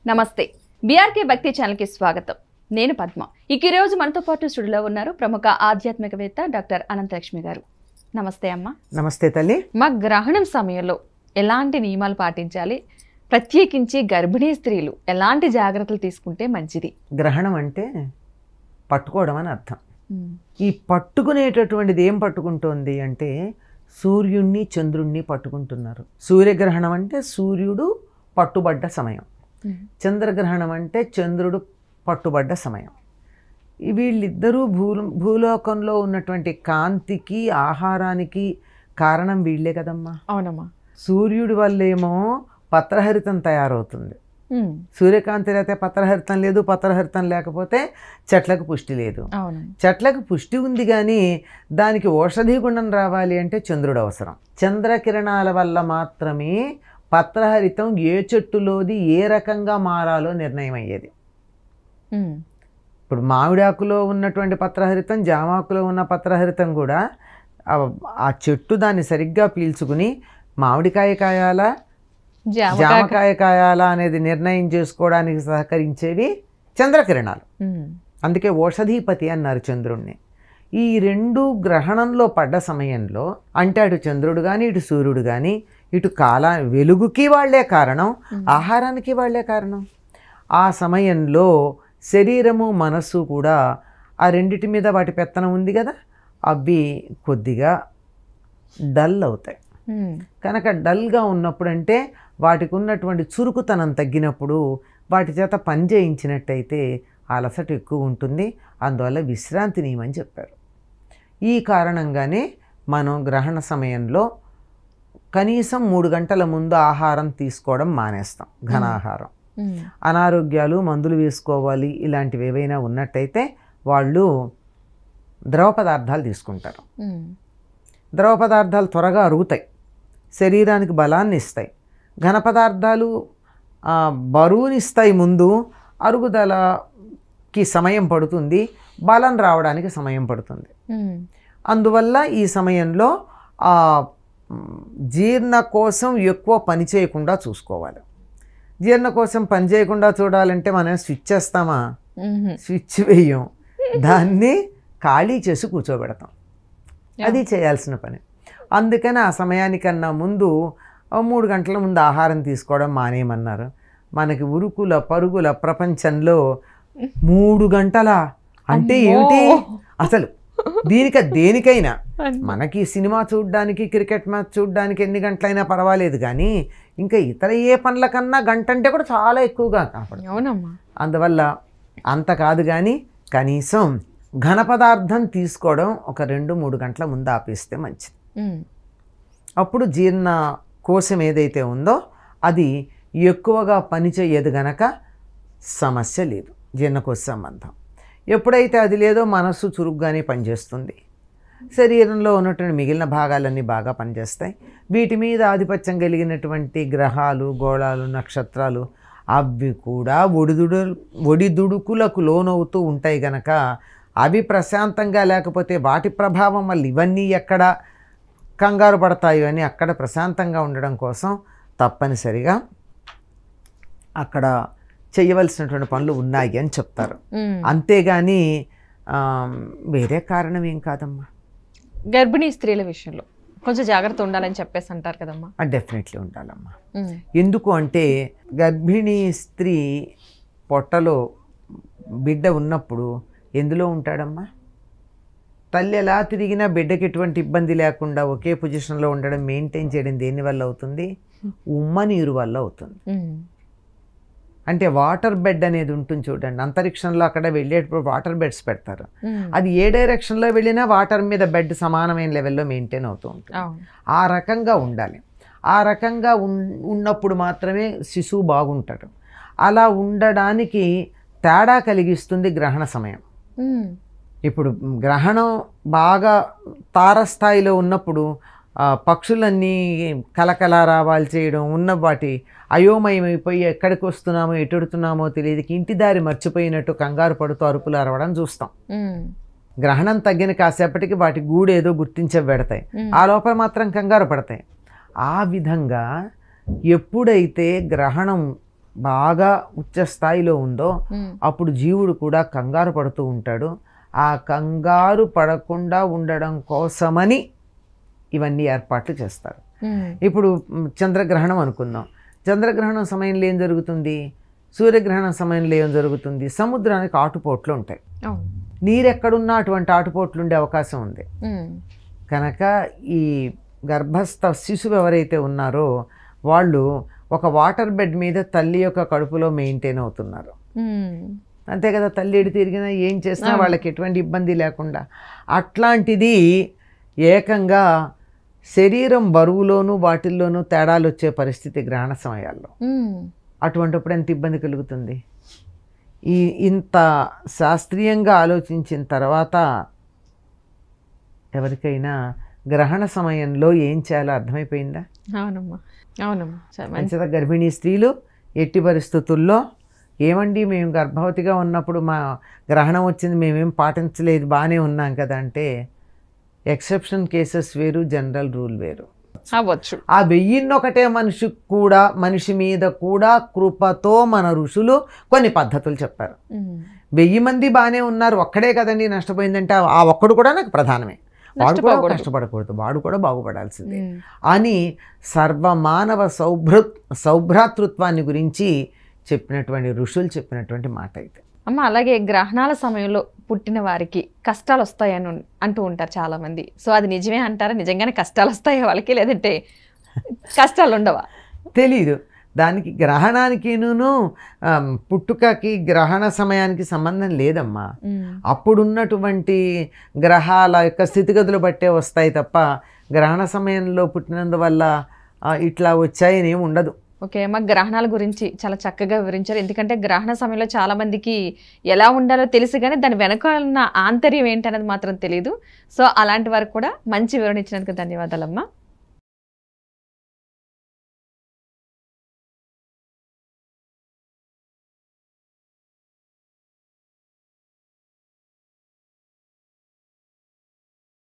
నమస్తే బీఆర్కే భక్తి ఛానల్ కి స్వాగతం. నేను పద్మ. ఈ రోజు మనతో పాటు స్టూడియోలో ఉన్నారు ప్రముఖ ఆధ్యాత్మికవేత్త డాక్టర్ అనంతలక్ష్మి గారు. నమస్తే అమ్మ. నమస్తే తల్లి. మా గ్రహణం సమయంలో ఎలాంటి నియమాలు పాటించాలి, ప్రత్యేకించి గర్భిణీ స్త్రీలు ఎలాంటి జాగ్రత్తలు తీసుకుంటే మంచిది? గ్రహణం అంటే పట్టుకోవడం అని అర్థం. ఈ పట్టుకునేటటువంటిది ఏం పట్టుకుంటోంది అంటే సూర్యుణ్ణి చంద్రుణ్ణి పట్టుకుంటున్నారు. సూర్యగ్రహణం అంటే సూర్యుడు పట్టుబడ్డ సమయం, చంద్రగ్రహణం అంటే చంద్రుడు పట్టుబడ్డ సమయం. వీళ్ళిద్దరూ భూలోకంలో ఉన్నటువంటి కాంతికి ఆహారానికి కారణం వీళ్ళే కదమ్మా. అవునమ్మా. సూర్యుడి వల్లేమో పత్రహరితం తయారవుతుంది. సూర్యకాంతి అయితే పత్రహరితం లేదు, పత్రహరితం లేకపోతే చెట్లకు పుష్టి లేదు. చెట్లకు పుష్టి ఉంది కానీ దానికి ఔషధీ గుణం రావాలి అంటే చంద్రుడు అవసరం. చంద్రకిరణాల వల్ల మాత్రమే పత్రహరితం ఏ చెట్టులోది ఏ రకంగా మారాలో నిర్ణయం అయ్యేది. ఇప్పుడు మామిడాకులో ఉన్నటువంటి పత్రహరితం, జామాకులో ఉన్న పత్రహరితం కూడా ఆ చెట్టు దాన్ని సరిగ్గా పీల్చుకుని మామిడికాయ కాయాలా జామకాయ కాయాలా అనేది నిర్ణయం చేసుకోవడానికి సహకరించేవి చంద్రకిరణాలు. అందుకే ఔషధీపతి అన్నారు చంద్రుణ్ణి. ఈ రెండు గ్రహణంలో పడ్డ సమయంలో అంటే అటు చంద్రుడు కానీ ఇటు సూర్యుడు కానీ ఇటు వెలుగుకి వాళ్లే కారణం, ఆహారానికి వాళ్లే కారణం. ఆ సమయంలో శరీరము మనస్సు కూడా ఆ రెండిటి మీద వాటి పెత్తనం ఉంది కదా, అవి కొద్దిగా డల్ అవుతాయి. కనుక డల్గా ఉన్నప్పుడు అంటే వాటికి ఉన్నటువంటి చురుకుతనం తగ్గినప్పుడు వాటి చేత పని చేయించినట్టయితే అలసట ఎక్కువ ఉంటుంది. అందువల్ల విశ్రాంతి నియమని చెప్పారు. ఈ కారణంగానే మనం గ్రహణ సమయంలో కనీసం 3 గంటల ముందు ఆహారం తీసుకోవడం మానేస్తాం, ఘనాహారం. అనారోగ్యాలు, మందులు వేసుకోవాలి ఇలాంటివి ఏవైనా ఉన్నట్టయితే వాళ్ళు ద్రవ పదార్థాలు తీసుకుంటారు. ద్రవ పదార్థాలు త్వరగా అరుగుతాయి, శరీరానికి బలాన్ని ఇస్తాయి. ఘన పదార్థాలు బరువునిస్తాయి, ముందు అరుగుదలకి సమయం పడుతుంది, బలం రావడానికి సమయం పడుతుంది. అందువల్ల ఈ సమయంలో జీర్ణ కోసం ఎక్కువ పని చేయకుండా చూసుకోవాలి. జీర్ణ కోసం పని చేయకుండా చూడాలంటే మనం స్విచ్ చేస్తామా? స్విచ్ వేయం, దాన్ని ఖాళీ చేసి కూర్చోబెడతాం. అది చేయాల్సిన పని. అందుకని ఆ సమయానికన్నా ముందు 3 గంటల ముందు ఆహారం తీసుకోవడం మానేయమన్నారు. మనకి ఉరుకుల పరుగుల ప్రపంచంలో 3 గంటల అంటే ఏమిటి అసలు? దేనికైనా మనకి సినిమా చూడడానికి, క్రికెట్ మ్యాచ్ చూడడానికి ఎన్ని గంటలైనా పర్వాలేదు, కానీ ఇంకా ఇతర ఏ పనుల కన్నా గంట అంటే కూడా చాలా ఎక్కువగా కనపడుతుంది. అందువల్ల అంత కాదు, కానీ కనీసం ఘన పదార్థం తీసుకోవడం ఒక 2-3 గంటల ముందు ఆపేస్తే మంచిది. అప్పుడు జీర్ణ కోశం ఏదైతే ఉందో అది ఎక్కువగా పనిచేయదు గనక సమస్య లేదు. జీర్ణకోశ సంబంధం ఎప్పుడైతే అది లేదో మనస్సు చురుగ్గానే పనిచేస్తుంది, శరీరంలో ఉన్నటువంటి మిగిలిన భాగాలన్నీ బాగా పనిచేస్తాయి. వీటి మీద ఆధిపత్యం కలిగినటువంటి గ్రహాలు, గోళాలు, నక్షత్రాలు అవి కూడా ఒడిదుడుకులకు లోనవుతూ ఉంటాయి గనక అవి ప్రశాంతంగా లేకపోతే వాటి ప్రభావం వల్ల ఇవన్నీ ఎక్కడ కంగారు పడతాయో అని అక్కడ ప్రశాంతంగా ఉండడం కోసం తప్పనిసరిగా అక్కడ చేయవలసినటువంటి పనులు ఉన్నాయి అని చెప్తారు. అంతేగాని వేరే కారణం ఏం కాదమ్మా. గర్భిణీ స్త్రీల విషయంలో కొంచెం జాగ్రత్త ఉండాలని చెప్పేసి అంటారు కదమ్మా. డెఫినెట్లీ ఉండాలమ్మా. ఎందుకు అంటే గర్భిణీ స్త్రీ పొట్టలో బిడ్డ ఉన్నప్పుడు ఎందులో ఉంటాడమ్మా? తల్లి ఎలా తిరిగినా బిడ్డకి ఎటువంటి ఇబ్బంది లేకుండా ఒకే పొజిషన్లో ఉండడం, మెయింటైన్ చేయడం దేనివల్ల అవుతుంది? ఉమ్మ నీరు వల్ల అవుతుంది. అంటే వాటర్ బెడ్ అనేది ఉంటుంది చూడండి, అంతరిక్షంలో అక్కడ వెళ్ళేటప్పుడు వాటర్ బెడ్స్ పెడతారు. అది ఏ డైరెక్షన్లో వెళ్ళినా వాటర్ మీద బెడ్ సమానమైన లెవెల్లో మెయింటైన్ అవుతూ ఉంటుంది. ఆ రకంగా ఉండాలి. ఆ రకంగా ఉన్నప్పుడు మాత్రమే శిశువు బాగుంటాడు. అలా ఉండడానికి తేడా కలిగిస్తుంది గ్రహణ సమయం. ఇప్పుడు గ్రహణం బాగా తారస్థాయిలో ఉన్నప్పుడు పక్షులన్నీ కలకల రావాలి చేయడం, ఉన్న వాటి అయోమయమైపోయి ఎక్కడికి వస్తున్నామో ఎటుడుతున్నామో తెలియదు, ఇంటి దారి మర్చిపోయినట్టు కంగారు పడుతూ అరుపులు అరవడం చూస్తాం. గ్రహణం తగ్గిన కాసేపటికి వాటి గూడేదో గుర్తించే పెడతాయి, ఆ లోపల మాత్రం కంగారు పడతాయి. ఆ విధంగా ఎప్పుడైతే గ్రహణం బాగా ఉచ్చ స్థాయిలో ఉందో అప్పుడు జీవుడు కూడా కంగారు పడుతూ ఉంటాడు. ఆ కంగారు పడకుండా ఉండడం కోసమని ఇవన్నీ ఏర్పాట్లు చేస్తారు. ఇప్పుడు చంద్రగ్రహణం అనుకుందాం. చంద్రగ్రహణం సమయంలో ఏం జరుగుతుంది, సూర్యగ్రహణం సమయంలో ఏం జరుగుతుంది, సముద్రానికి ఆటుపోట్లు ఉంటాయి. నీరెక్కడున్నా అటువంటి ఆటుపోట్లు ఉండే అవకాశం ఉంది. కనుక ఈ గర్భస్థ శిశువు ఎవరైతే ఉన్నారో వాళ్ళు ఒక వాటర్ బెడ్ మీద తల్లి యొక్క కడుపులో మెయింటైన్ అవుతున్నారు. అంతే కదా, తల్లి ఎడి తిరిగినా ఏం చేసినా వాళ్ళకి ఎటువంటి ఇబ్బంది లేకుండా. అట్లాంటిది ఏకంగా శరీరం బరువులోనూ వాటిల్లోనూ తేడాలు వచ్చే పరిస్థితి గ్రహణ సమయాల్లో. అటువంటిప్పుడు ఎంత ఇబ్బంది కలుగుతుంది. ఇంత శాస్త్రీయంగా ఆలోచించిన తర్వాత ఎవరికైనా గ్రహణ సమయంలో ఏం చేయాలో అర్థమైపోయిందా? అవునమ్మా, అవునమ్మా. మంచిగా గర్భిణీ స్త్రీలు ఎట్టి పరిస్థితుల్లో ఏమండి మేము గర్భవతిగా ఉన్నప్పుడు మా గ్రహణం వచ్చింది మేమేం పాటించలేదు బాగానే ఉన్నాం కదా అంటే, ఎక్సెప్షన్ కేసెస్ వేరు, జనరల్ రూల్ వేరు అవ్వచ్చు. ఆ 1001 మనిషి మీద కూడా కృపతో మన ఋషులు కొన్ని పద్ధతులు చెప్పారు. 1000 మంది బాగానే ఉన్నారు, ఒక్కడే కదండి నష్టపోయిందంటే ఆ ఒక్కడు కూడా నాకు ప్రధానమే, వాడు కూడా కష్టపడకూడదు, వాడు కూడా బాగుపడాల్సిందే అని సర్వమానవ సౌభ్రాతృత్వాన్ని గురించి చెప్పినటువంటి ఋషులు చెప్పినటువంటి మాట అయితే. అమ్మ, అలాగే గ్రహణాల సమయంలో పుట్టిన వారికి కష్టాలు వస్తాయని అంటూ ఉంటారు చాలా మంది. సో అది నిజమే అంటారా? నిజంగానే కష్టాలు వస్తాయా వాళ్ళకి, లేదంటే కష్టాలు ఉండవా? తెలీదు. దానికి గ్రహణానికిను పుట్టుకకి గ్రహణ సమయానికి సంబంధం లేదమ్మా. అప్పుడున్నటువంటి గ్రహాల యొక్క స్థితిగతులు బట్టే వస్తాయి తప్ప గ్రహణ సమయంలో పుట్టినందువల్ల ఇట్లా వచ్చాయని ఏమి ఉండదు. ఓకే అమ్మ, గ్రహణాల గురించి చాలా చక్కగా వివరించారు. ఎందుకంటే గ్రహణ సమయంలో చాలా మందికి ఎలా ఉండాలో తెలుసు కానీ దాని వెనక ఉన్న ఆంతర్యం ఏంటనేది మాత్రం తెలియదు. సో అలాంటి వారికి కూడా మంచి వివరణ ఇచ్చినందుకు ధన్యవాదాలమ్మా.